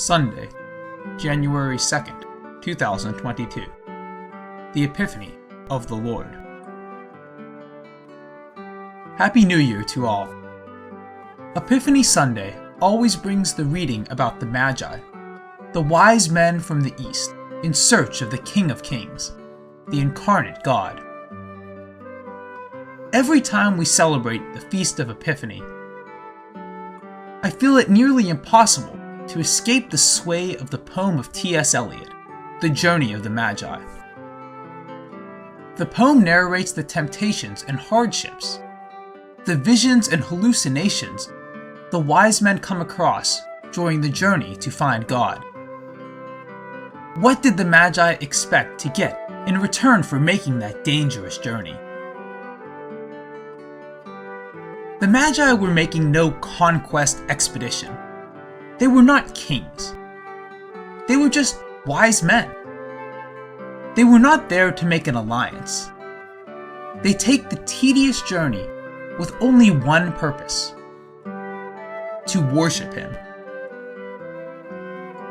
Sunday, January 2nd, 2022. The Epiphany of the Lord. Happy New Year to all. Epiphany Sunday always brings the reading about the Magi, the wise men from the East in search of the King of Kings, the incarnate God. Every time we celebrate the Feast of Epiphany, I feel it nearly impossible to escape the sway of the poem of T.S. Eliot, The Journey of the Magi. The poem narrates the temptations and hardships, the visions and hallucinations the wise men come across during the journey to find God. What did the Magi expect to get in return for making that dangerous journey? The Magi were making no conquest expedition. They were not kings. They were just wise men. They were not there to make an alliance. They take the tedious journey with only one purpose: to worship Him.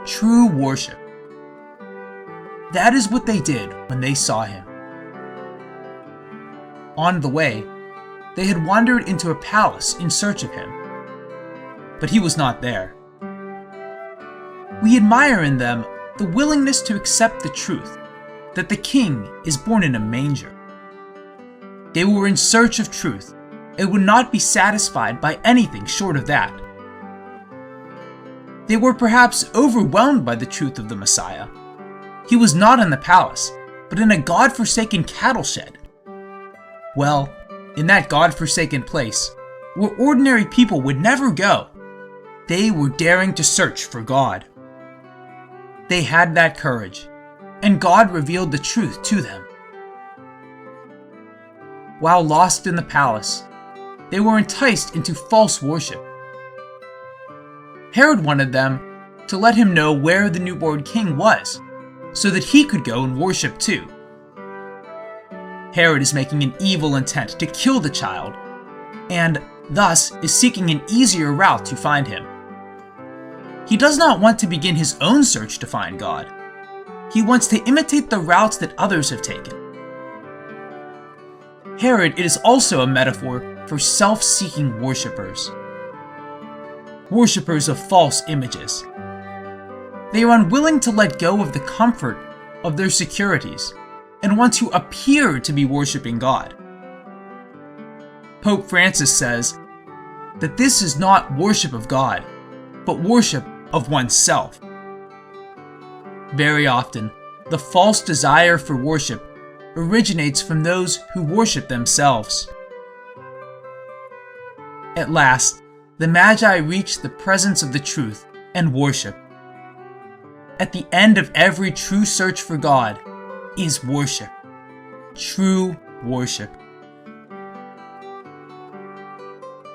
True worship. That is what they did when they saw Him. On the way, they had wandered into a palace in search of Him, but He was not there. We admire in them the willingness to accept the truth that the King is born in a manger. They were in search of truth and would not be satisfied by anything short of that. They were perhaps overwhelmed by the truth of the Messiah. He was not in the palace, but in a God-forsaken cattle shed. Well, in that God-forsaken place, where ordinary people would never go, they were daring to search for God. They had that courage, and God revealed the truth to them. While lost in the palace, they were enticed into false worship. Herod wanted them to let him know where the newborn king was, so that he could go and worship too. Herod is making an evil intent to kill the child, and thus is seeking an easier route to find him. He does not want to begin his own search to find God. He wants to imitate the routes that others have taken. Herod is also a metaphor for self-seeking worshippers. Worshippers of false images. They are unwilling to let go of the comfort of their securities and want to appear to be worshiping God. Pope Francis says that this is not worship of God, but worship of oneself. Very often, the false desire for worship originates from those who worship themselves. At last, the Magi reach the presence of the truth and worship. At the end of every true search for God is worship. True worship.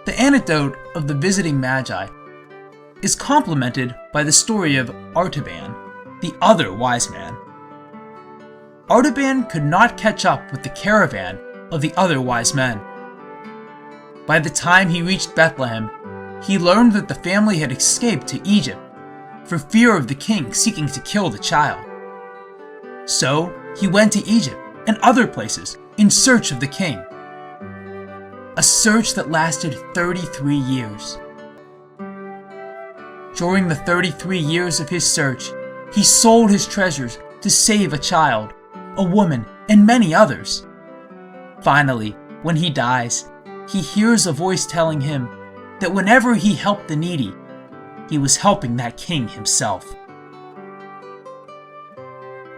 The anecdote of the visiting Magi is complemented by the story of Artaban, the other wise man. Artaban could not catch up with the caravan of the other wise men. By the time he reached Bethlehem, he learned that the family had escaped to Egypt for fear of the king seeking to kill the child. So he went to Egypt and other places in search of the king. A search that lasted 33 years. During the 33 years of his search, he sold his treasures to save a child, a woman, and many others. Finally, when he dies, he hears a voice telling him that whenever he helped the needy, he was helping that king himself.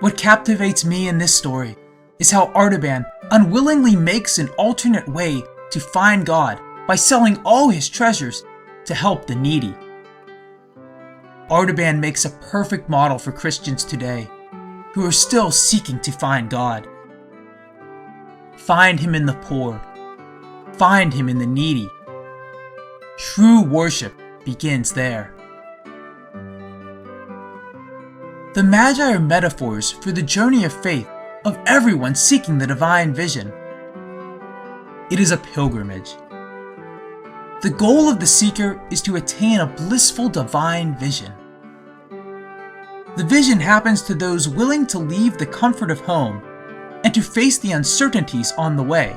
What captivates me in this story is how Artaban unwillingly makes an alternate way to find God by selling all his treasures to help the needy. Artaban makes a perfect model for Christians today who are still seeking to find God. Find Him in the poor. Find Him in the needy. True worship begins there. The Magi are metaphors for the journey of faith of everyone seeking the divine vision. It is a pilgrimage. The goal of the seeker is to attain a blissful divine vision. The vision happens to those willing to leave the comfort of home and to face the uncertainties on the way.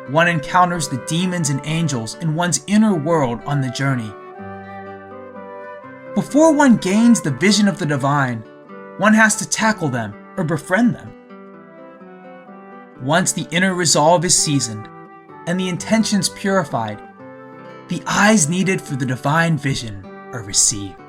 One encounters the demons and angels in one's inner world on the journey. Before one gains the vision of the divine, one has to tackle them or befriend them. Once the inner resolve is seasoned and the intentions purified, the eyes needed for the divine vision are received.